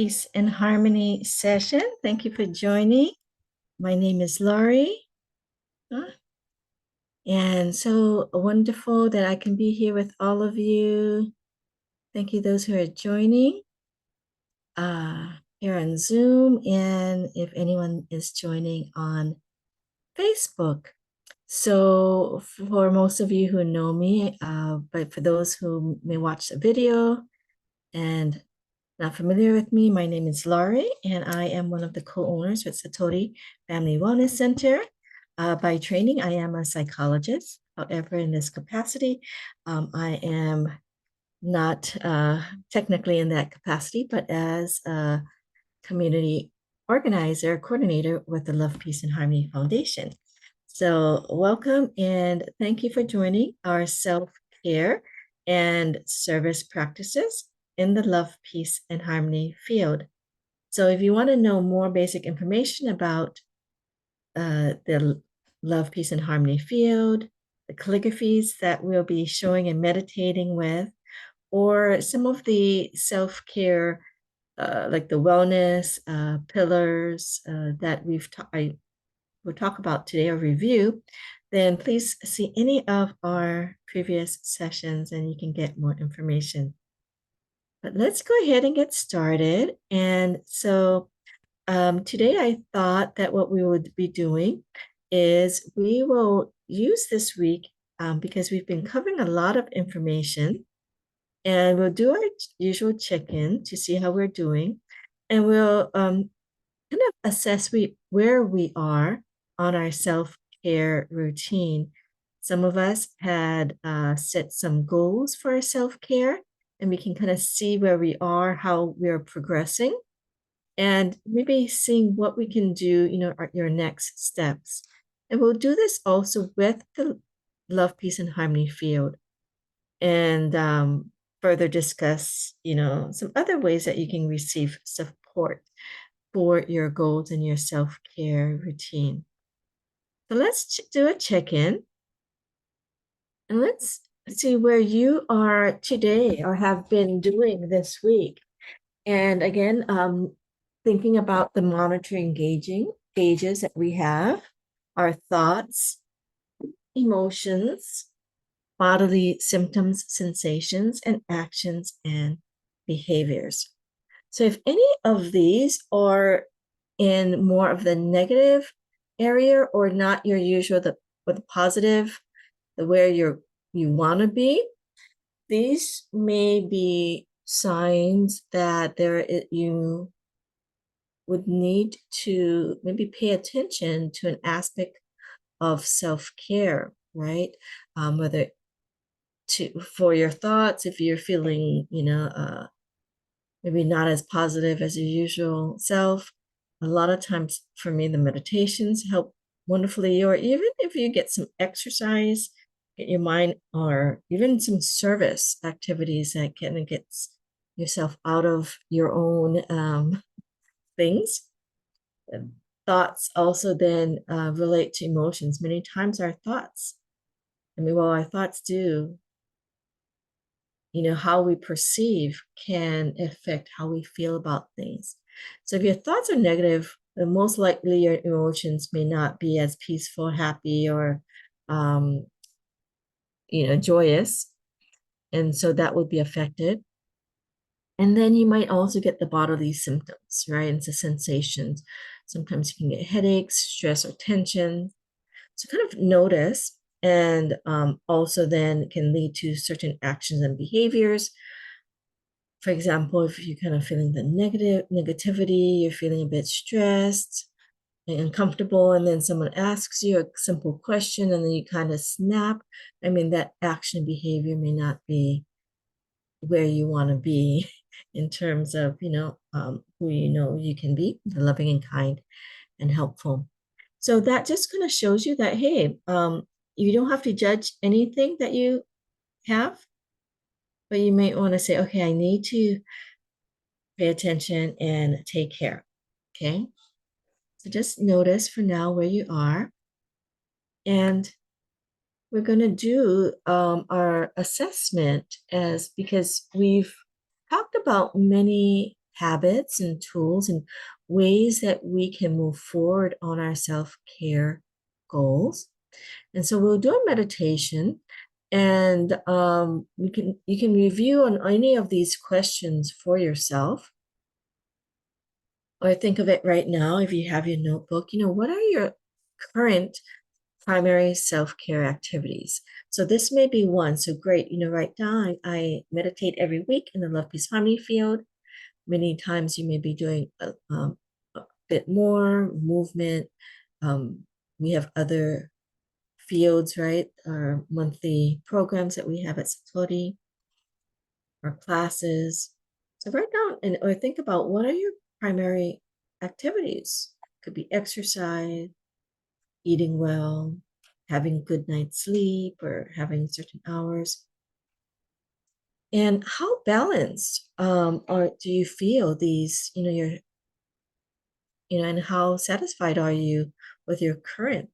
Peace and Harmony session. Thank you for joining. My name is Laurie. And so wonderful that I can be here with all of you. Thank you, those who are joining here on Zoom, and if anyone is joining on Facebook. So for most of you who know me, but for those who may watch the video and not familiar with me, my name is Laurie, and I am one of the co-owners with Satori Family Wellness Center. By training, I am a psychologist. However, in this capacity, I am not technically in that capacity, but as a community organizer, coordinator with the Love, Peace, and Harmony Foundation. So welcome and thank you for joining our self-care and service practices in the Love, Peace, and Harmony field. So if you want to know more basic information about the Love, Peace, and Harmony field, the calligraphies that we'll be showing and meditating with, or some of the self-care, like the wellness pillars that we'll talk about today or review, then please see any of our previous sessions and you can get more information. But let's go ahead and get started. And so today I thought that what we would be doing is we will use this week because we've been covering a lot of information, and we'll do our usual check-in to see how we're doing, and we'll kind of assess where we are on our self-care routine. Some of us had set some goals for our self-care, and we can kind of see where we are, how we're progressing, and maybe seeing what we can do, your next steps. And we'll do this also with the Love, Peace, and Harmony field, and further discuss, some other ways that you can receive support for your goals and your self-care routine. So let's do a check-in, and let's see where you are today or have been doing this week. And again, thinking about the monitoring gauges that we have, our thoughts, emotions, bodily symptoms, sensations, and actions and behaviors. So if any of these are in more of the negative area or not your usual, the positive, the where you want to be, these may be signs that you would need to maybe pay attention to an aspect of self-care, right? Whether for your thoughts, if you're feeling, maybe not as positive as your usual self. A lot of times for me, the meditations help wonderfully, or even if you get some exercise, get your mind, or even some service activities that kind of gets yourself out of your own things. Thoughts also then relate to emotions. Many times our thoughts, our thoughts do, how we perceive can affect how we feel about things. So if your thoughts are negative, then most likely your emotions may not be as peaceful, happy, or joyous. And so that would be affected. And then you might also get the bodily symptoms, right? And the sensations. Sometimes you can get headaches, stress, or tension. So kind of notice, and also then can lead to certain actions and behaviors. For example, if you're kind of feeling the negativity, you're feeling a bit stressed and uncomfortable, and then someone asks you a simple question and then you kind of snap. That action behavior may not be where you want to be in terms of, who you can be, loving and kind and helpful. So that just kind of shows you that, hey, you don't have to judge anything that you have, but you may want to say, okay, I need to pay attention and take care. Okay. So just notice for now where you are. And we're going to do our assessment because we've talked about many habits and tools and ways that we can move forward on our self-care goals. And so we'll do a meditation, and you can review on any of these questions for yourself, or think of it right now if you have your notebook. What are your current primary self-care activities? So this may be one. So great, right now I meditate every week in the Love Peace Harmony field. Many times you may be doing a bit more movement. We have other fields, right? Our monthly programs that we have at Satori, our classes. So write down or think about, what are your primary activities? Could be exercise, eating well, having good night's sleep, or having certain hours. And how balanced do you feel these, and how satisfied are you with your current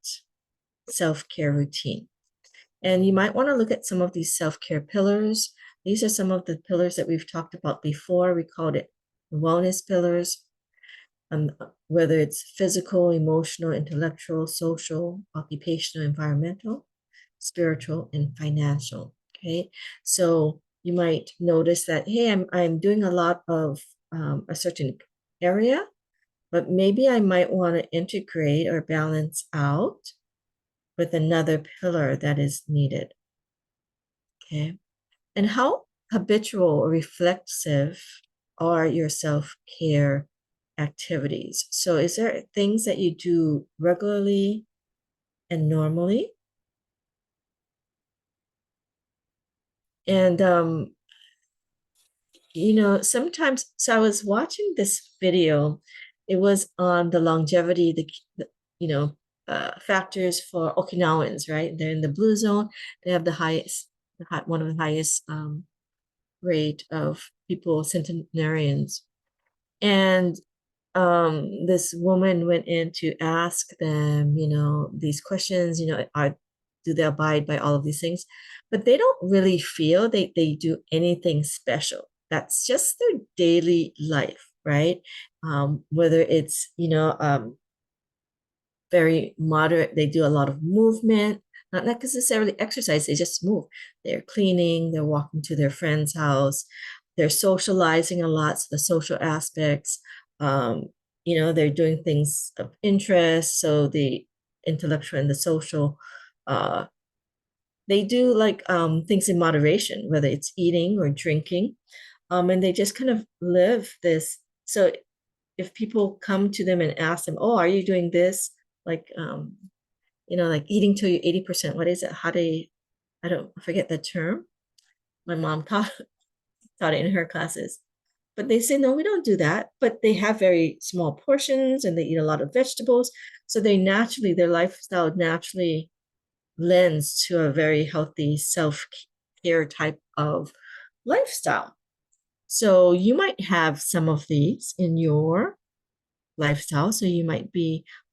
self-care routine? And you might want to look at some of these self-care pillars. These are some of the pillars that we've talked about before. We called it wellness pillars, whether it's physical, emotional, intellectual, social, occupational, environmental, spiritual, and financial. Okay, so you might notice that, hey, I'm doing a lot of a certain area, but maybe I might want to integrate or balance out with another pillar that is needed. Okay, and how habitual or reflexive are your self-care activities? So is there things that you do regularly and normally? And sometimes, so I was watching this video. It was on the longevity, factors for Okinawans, right? They're in the blue zone. They have the highest, one of the highest rate of people, centenarians. And this woman went in to ask them, these questions, do they abide by all of these things? But they don't really feel they do anything special. That's just their daily life, right? Whether it's, very moderate, they do a lot of movement, not necessarily exercise, they just move. They're cleaning, they're walking to their friend's house, they're socializing a lot, so the social aspects, um, they're doing things of interest, so the intellectual and the social, they do like things in moderation, whether it's eating or drinking, and they just kind of live this. So if people come to them and ask them, oh, are you doing this? Like, like eating till you're 80%, what is it? I forget the term. My mom taught it in her classes. But they say, no, we don't do that. But they have very small portions and they eat a lot of vegetables. So their lifestyle naturally lends to a very healthy self-care type of lifestyle. So you might have some of these in your lifestyle. So you might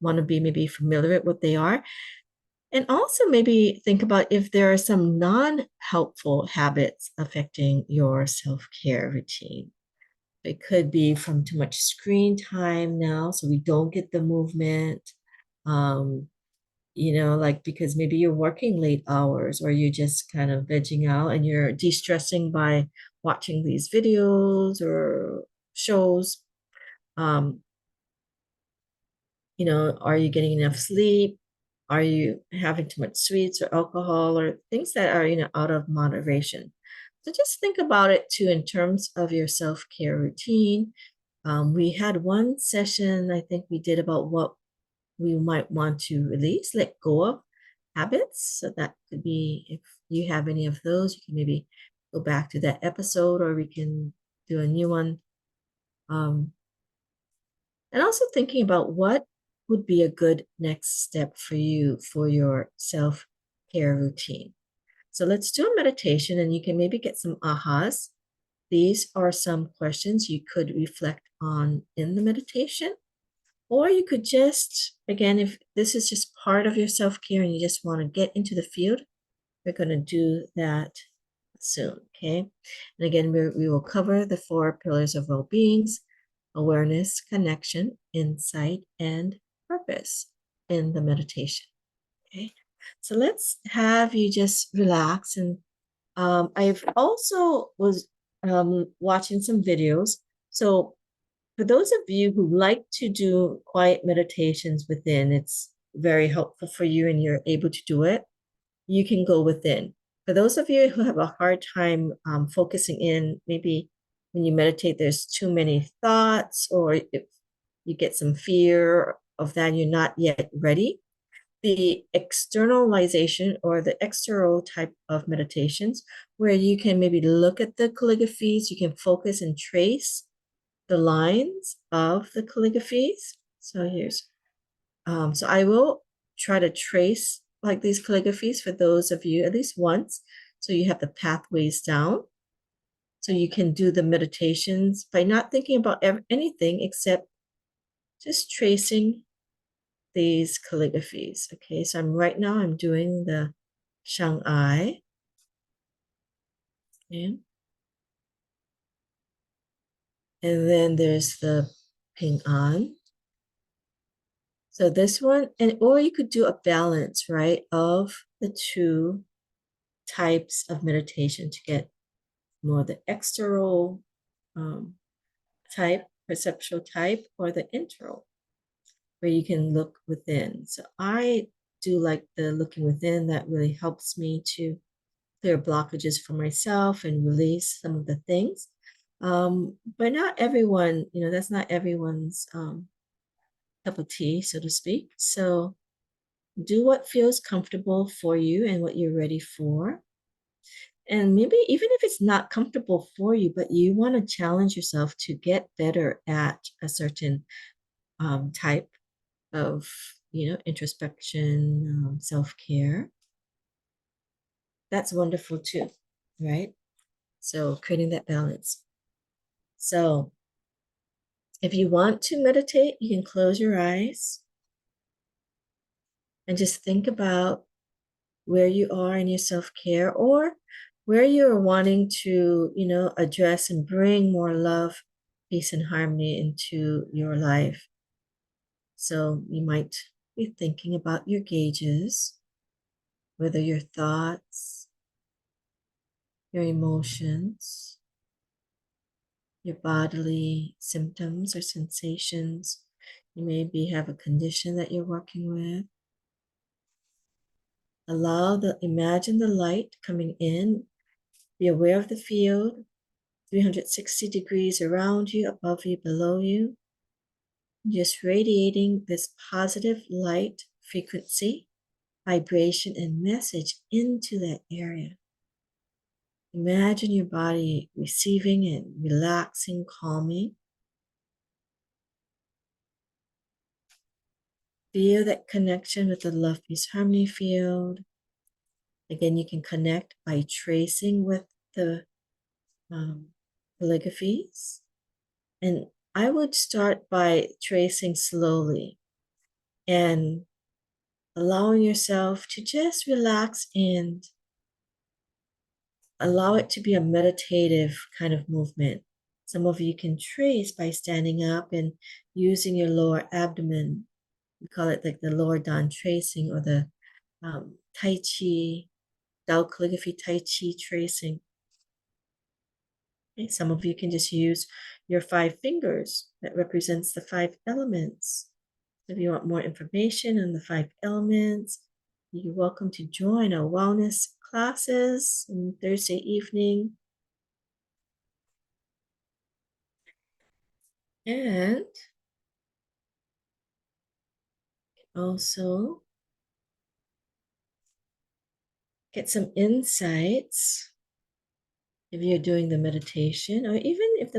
want to be maybe familiar with what they are. And also maybe think about if there are some non-helpful habits affecting your self-care routine. It could be from too much screen time now, so we don't get the movement. Um, like because maybe you're working late hours or you're just kind of vegging out and you're de-stressing by watching these videos or shows. Um, are you getting enough sleep? Are you having too much sweets or alcohol or things that are, out of moderation? So just think about it too in terms of your self-care routine. We had one session, I think we did about what we might want to release, let go of habits. So that could be, if you have any of those, you can maybe go back to that episode or we can do a new one. And also thinking about what would be a good next step for you for your self-care routine. So let's do a meditation and you can maybe get some ahas. These are some questions you could reflect on in the meditation. Or you could just, again, if this is just part of your self-care and you just want to get into the field, we're going to do that soon, okay? And again, we will cover the 4 pillars of well-beings, awareness, connection, insight, and purpose in the meditation. Okay, so let's have you just relax. And I've also was watching some videos. So for those of you who like to do quiet meditations within, it's very helpful for you and you're able to do it. You can go within. For those of you who have a hard time focusing in, maybe when you meditate, there's too many thoughts, or if you get some fear of that, you're not yet ready. The externalization or the external type of meditations, where you can maybe look at the calligraphies, you can focus and trace the lines of the calligraphies. So so I will try to trace like these calligraphies for those of you at least once. So you have the pathways down. So you can do the meditations by not thinking about anything except just tracing these calligraphies. Okay, so right now I'm doing the Shanghai. Okay. And then there's the Ping An. So this one, or you could do a balance, right, of the two types of meditation to get more the external type, perceptual type, or the internal, where you can look within. So I do like the looking within. That really helps me to clear blockages for myself and release some of the things. But not everyone, that's not everyone's cup of tea, so to speak. So do what feels comfortable for you and what you're ready for. And maybe even if it's not comfortable for you, but you want to challenge yourself to get better at a certain type of, introspection, self-care, that's wonderful too, right? So creating that balance. So if you want to meditate, you can close your eyes and just think about where you are in your self-care, or where you're wanting to, address and bring more love, peace, and harmony into your life. So you might be thinking about your gauges, whether your thoughts, your emotions, your bodily symptoms or sensations. You maybe have a condition that you're working with. Imagine the light coming in. Be aware of the field, 360 degrees around you, above you, below you. Just radiating this positive light frequency, vibration, and message into that area. Imagine your body receiving and relaxing, calming. Feel that connection with the love, peace, harmony field. Again, you can connect by tracing with the calligraphies. And I would start by tracing slowly and allowing yourself to just relax and allow it to be a meditative kind of movement. Some of you can trace by standing up and using your lower abdomen. We call it like the lower Dan tracing, or the Tai Chi, Tao Calligraphy Tai Chi tracing. Okay, some of you can just use your 5 fingers that represents the 5 elements. If you want more information on the 5 elements, you're welcome to join our wellness classes on Thursday evening. And also get some insights if you're doing the meditation, or even if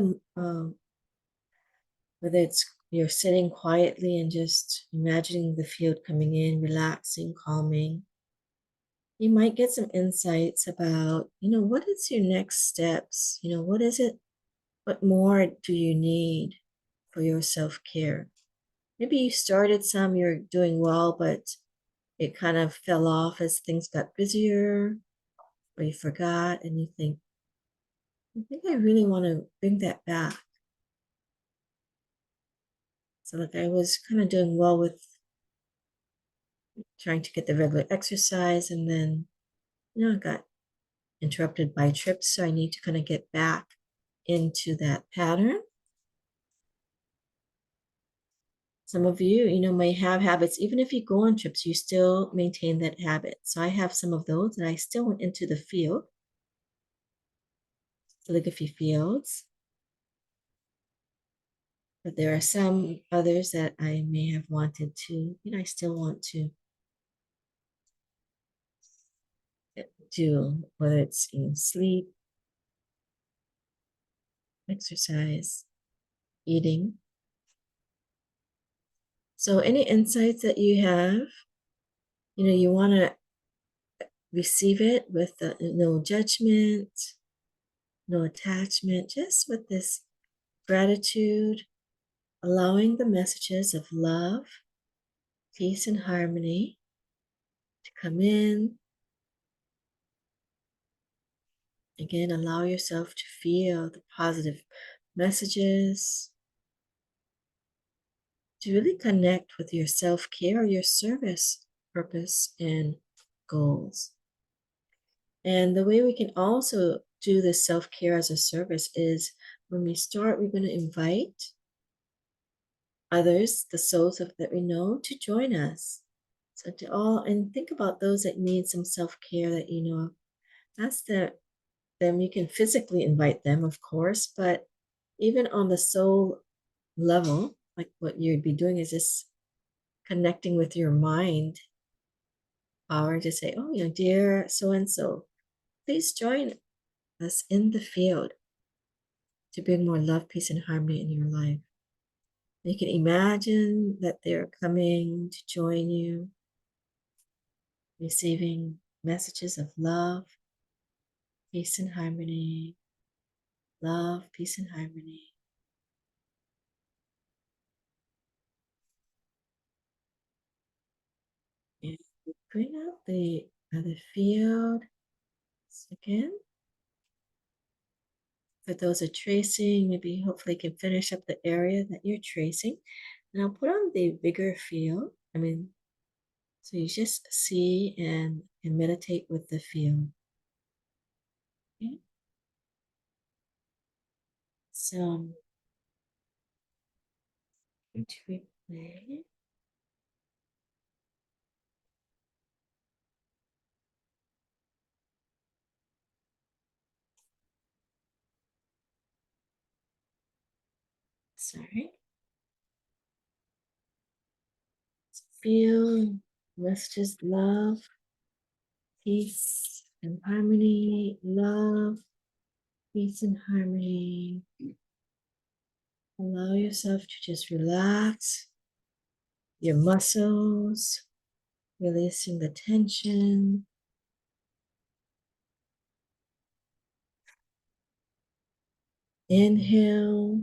whether it's you're sitting quietly and just imagining the field coming in, relaxing, calming. You might get some insights about, what is your next steps? What is it? What more do you need for your self-care? Maybe you started some, you're doing well, but it kind of fell off as things got busier, or you forgot, and you think, I think I really want to bring that back. So like I was kind of doing well with trying to get the regular exercise, and then I got interrupted by trips, so I need to kind of get back into that pattern. Some of you, may have habits. Even if you go on trips, you still maintain that habit. So I have some of those, and I still went into the field, calligraphy fields. But there are some others that I may have wanted to, I still want to do, whether it's sleep, exercise, eating. So any insights that you have, you want to receive it with no judgment, no attachment, just with this gratitude, allowing the messages of love, peace, and harmony to come in. Again, allow yourself to feel the positive messages, to really connect with your self-care, your service purpose, and goals. And the way we can also do this self-care as a service is when we start, we're going to invite others, the souls that we know, to join us. So to all, and think about those that need some self-care that you know of. Ask them, you can physically invite them, of course, but even on the soul level, like what you'd be doing is just connecting with your mind power to say, oh, dear so and so, please join us in the field to bring more love, peace, and harmony in your life. You can imagine that they're coming to join you, receiving messages of love, peace, and harmony. Love, peace, and harmony. And bring out the other field. Again, for those are tracing, maybe hopefully can finish up the area that you're tracing. And I'll put on the bigger field. So you just see and meditate with the field. Okay. So I'm going to replay. Sorry. Feel messages, love, peace, and harmony. Love, peace, and harmony. Allow yourself to just relax your muscles, releasing the tension. Inhale,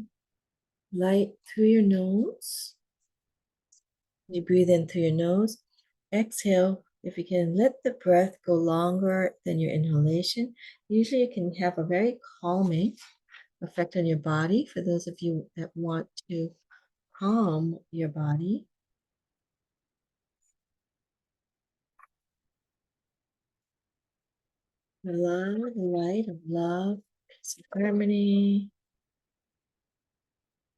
light through your nose. You breathe in through your nose. Exhale. If you can let the breath go longer than your inhalation, usually it can have a very calming effect on your body. For those of you that want to calm your body, allow the light of love, peace, and harmony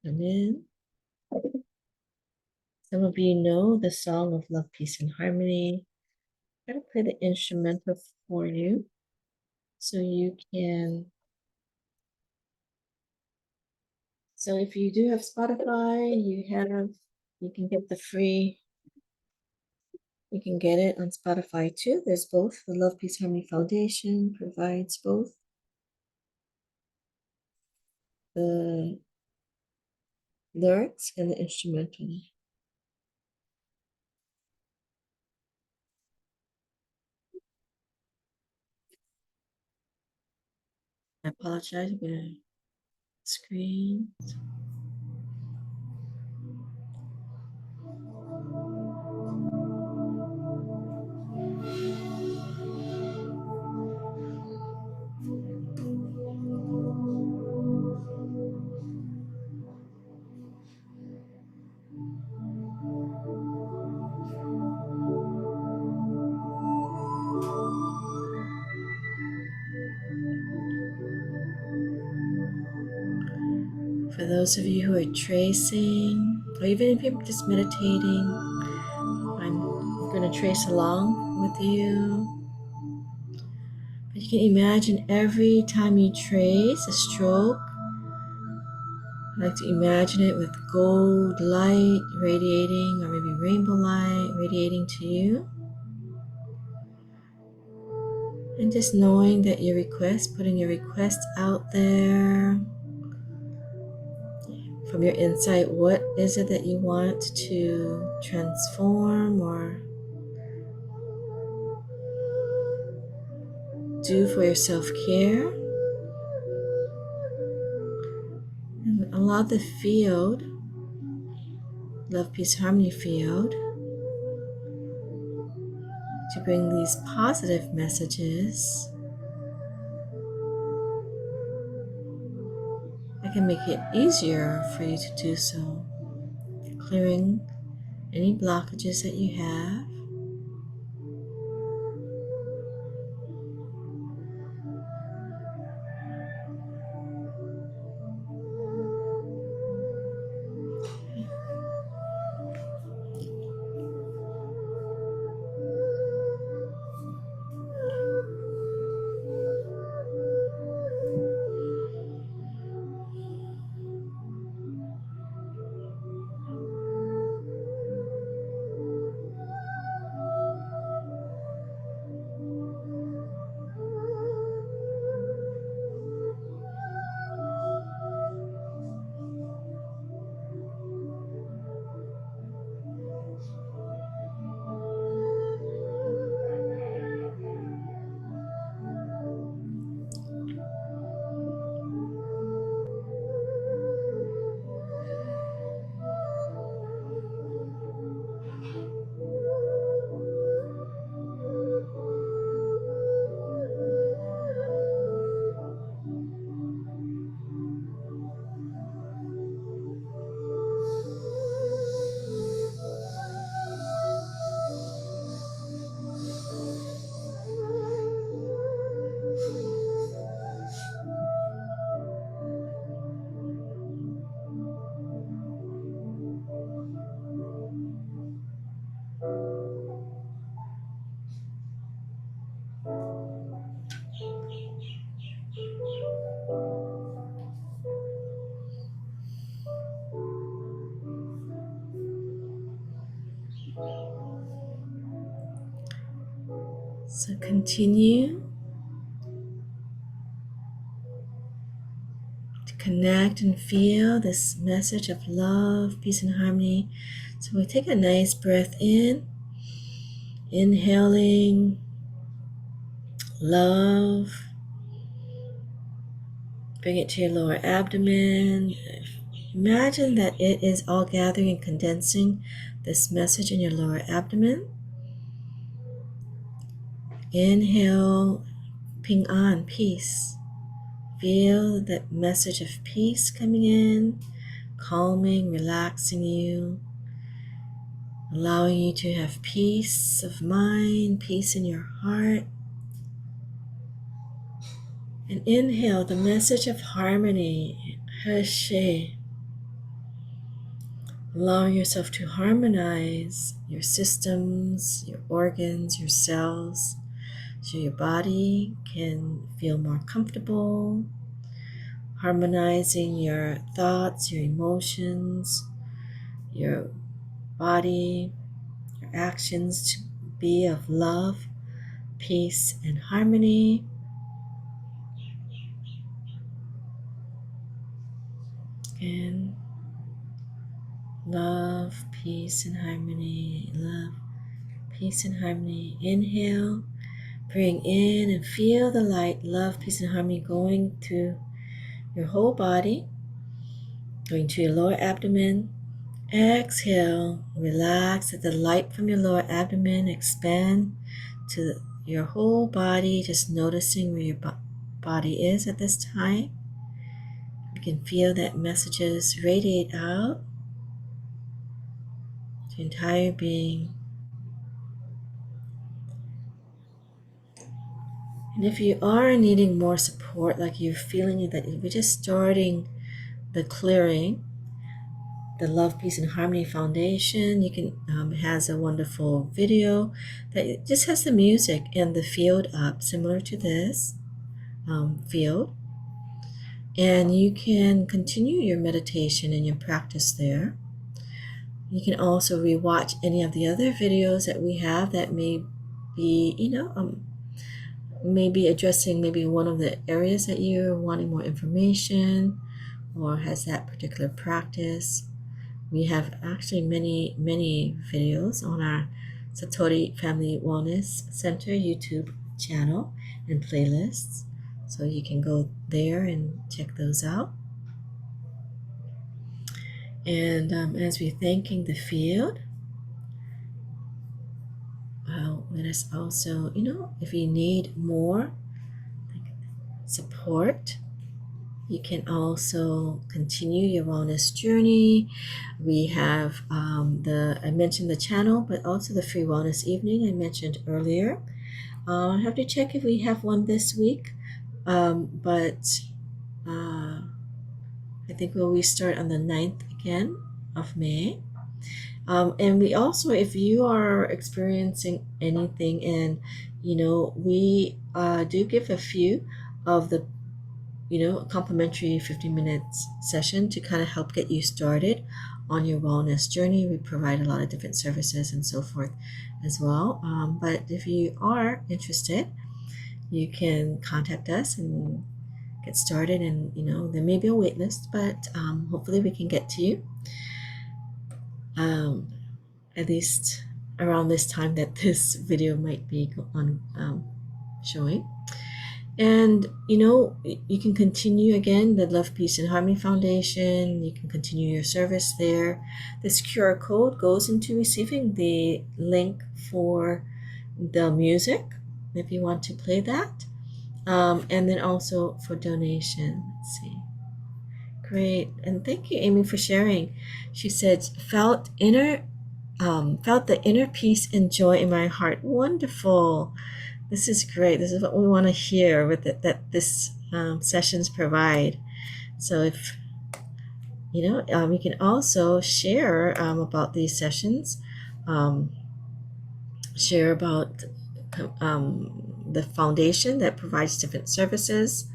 come in. Some of you know the song of love, peace, and harmony. I'm going to play the instrumental for you so you can. So if you do have Spotify, you can get the free. You can get it on Spotify too. There's both. The Love Peace Harmony Foundation provides both the lyrics and the instrumental. I apologize. I'm gonna screen. For those of you who are tracing, or even if you're just meditating, I'm going to trace along with you. But you can imagine every time you trace a stroke, I like to imagine it with gold light radiating, or maybe rainbow light radiating to you. And just knowing that your request, putting your request out there from your insight, what is it that you want to transform or do for your self-care? And allow the field, love, peace, harmony field, to bring these positive messages that can make it easier for you to do so. Clearing any blockages that you have. So continue to connect and feel this message of love, peace, and harmony. So we take a nice breath in, inhaling love. Bring it to your lower abdomen. Imagine that it is all gathering and condensing this message in your lower abdomen. Inhale, ping on, peace. Feel that message of peace coming in, calming, relaxing you, allowing you to have peace of mind, peace in your heart. And inhale the message of harmony, Heshe, allowing yourself to harmonize your systems, your organs, your cells, so your body can feel more comfortable, harmonizing your thoughts, your emotions, your body, your actions to be of love, peace, and harmony. And love, peace, and harmony. Love, peace, and harmony. Inhale, bring in and feel the light, love, peace, and harmony going to your whole body, going to your lower abdomen. Exhale, relax, let the light from your lower abdomen expand to your whole body, just noticing where your body is at this time. You can feel that messages radiate out to your entire being. And if you are needing more support, like you're feeling that we're just starting the clearing, the Love, Peace, and Harmony Foundation. You can has a wonderful video that just has the music and the field up, similar to this field. And you can continue your meditation and your practice there. You can also rewatch any of the other videos that we have that may be, maybe addressing maybe one of the areas that you're wanting more information or has that particular practice. We have actually many videos on our Satori Family Wellness Center YouTube channel and playlists. So you can go there and check those out. And as we're thanking the field, let us also, if you need more support, you can also continue your wellness journey. We have I mentioned the channel, but also the free wellness evening I mentioned earlier. I have to check if we have one this week, but I think we'll restart on the 9th again of May. And we also, if you are experiencing anything, and we do give a few of the complimentary 15 minutes session to kind of help get you started on your wellness journey. We provide a lot of different services and so forth as well. But if you are interested, you can contact us and get started. And there may be a wait list, but hopefully we can get to you at least around this time that this video might be on showing. And you can continue again the Love, Peace, and Harmony Foundation. You can continue your service there. This QR code goes into receiving the link for the music if you want to play that, and then also for donation. Let's see. Great. And thank you, Amy, for sharing. She said, felt the inner peace and joy in my heart. Wonderful. This is great. This is what we want to hear with it, that this sessions provide. So if you can also share about these sessions, share about the foundation that provides different services,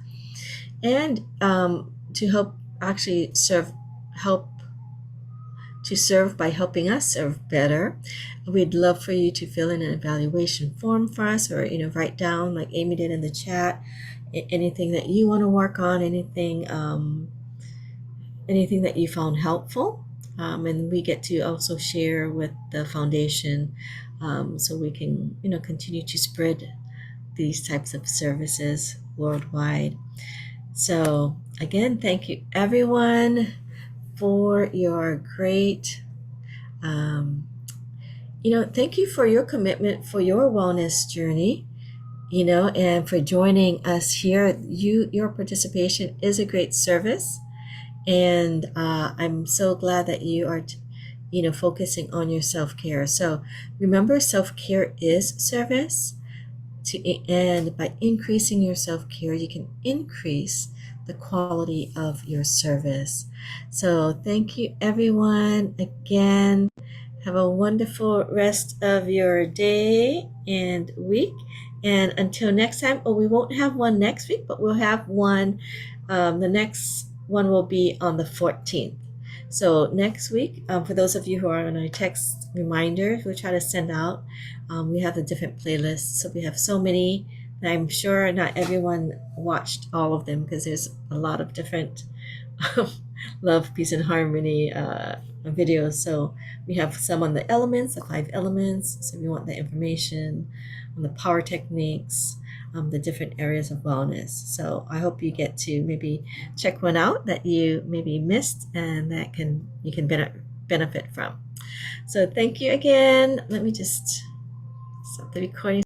and to help serve by helping us serve better. We'd love for you to fill in an evaluation form for us, or write down, like Amy did in the chat, anything that you want to work on, anything that you found helpful, and we get to also share with the foundation, so we can continue to spread these types of services worldwide. So again, thank you everyone for your great thank you for your commitment for your wellness journey, and for joining us here. Your participation is a great service, and I'm so glad that you are focusing on your self-care. So remember, self-care is service, and by increasing your self-care, you can increase the quality of your service. So thank you everyone again. Have a wonderful rest of your day and week. And until next time, we won't have one next week, but we'll have one. The next one will be on the 14th. So next week, for those of you who are on our text reminders, we'll try to send out. We have the different playlists. So we have so many that I'm sure not everyone watched all of them, because there's a lot of different Love, Peace, and Harmony videos. So we have some on the elements, the 5 elements. So if you want the information on the power techniques, the different areas of wellness. So I hope you get to maybe check one out that you maybe missed, and that you can benefit from. So thank you again. Let me just stop the recording.